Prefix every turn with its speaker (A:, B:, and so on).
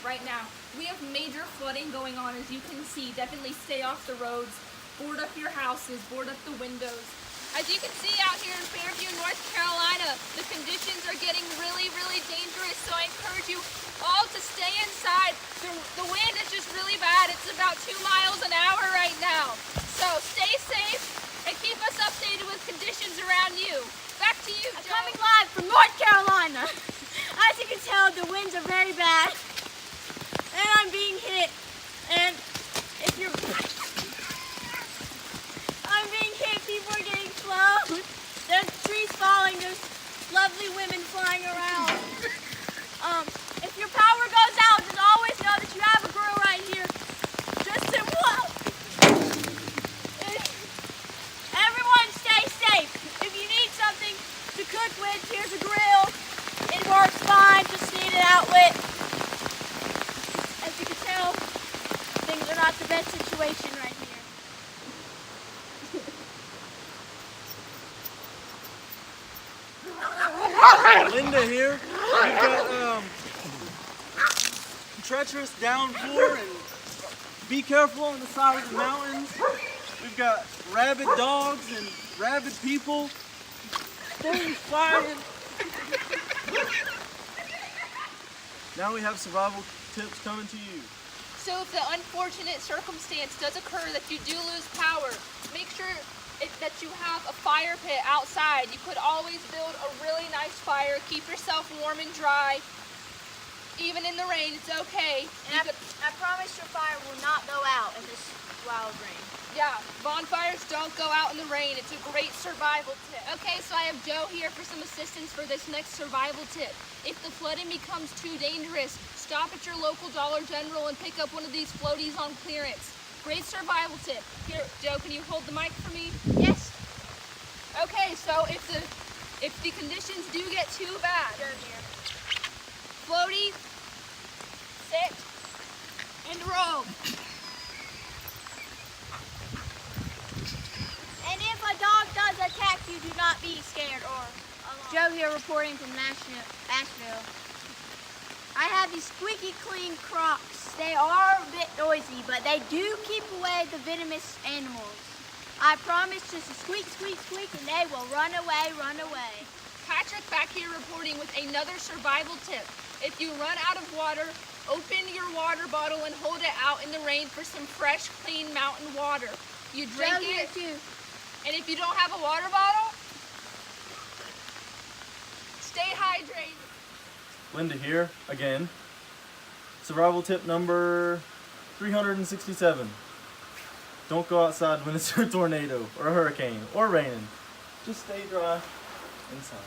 A: right now. We have major flooding going on, as you can see. Definitely stay off the roads, board up your houses, board up the windows. As you can see out here in Fairview, North Carolina, the conditions are getting really, really dangerous, so I encourage you all to stay inside. The wind is just really bad. It's about 2 miles an hour right now. So stay safe and keep us updated with conditions around you. Back to you, Joe.
B: Coming live from North Carolina. As you can tell, the winds are very bad, and I'm being hit. And if you're, I'm being hit. People are getting flown. There's trees falling. There's lovely women flying around. If your power goes out, just always know that you have a grill right here. Just to everyone, stay safe. If you need something to cook with, here's a grill. It works fine, just need an outlet. As you can tell, things are not the best situation right here.
C: Linda here. We've got treacherous downpour and be careful on the side of the mountains. We've got rabid dogs and rabid people. Things flying. Now we have survival tips coming to you.
A: So if the unfortunate circumstance does occur that you do lose power, make sure that you have a fire pit outside. You could always build a really nice fire, keep yourself warm and dry. Even in the rain, it's okay.
B: And I promise your fire will not go out in this wild rain.
A: Yeah, bonfires don't go out in the rain. It's a great survival tip. Okay, so I have Joe here for some assistance for this next survival tip. If the flooding becomes too dangerous, stop at your local Dollar General and pick up one of these floaties on clearance. Great survival tip. Here, Joe, can you hold the mic for me?
B: Yes.
A: Okay, so if the conditions do get too bad,
B: Joe here.
A: floaty, sit, and roll.
B: And if a dog does attack you, do not be scared or alarmed. Joe here reporting from Asheville. I have these squeaky clean Crocs. They are a bit noisy, but they do keep away the venomous animals. I promise, just a squeak, squeak, squeak, and they will run away, run away.
A: Patrick back here reporting with another survival tip. If you run out of water, open your water bottle and hold it out in the rain for some fresh, clean mountain water. You drink it, and if you don't have a water bottle, stay hydrated.
C: Linda here again. Survival tip number 367. Don't go outside when it's a tornado or a hurricane or raining. Just stay dry inside.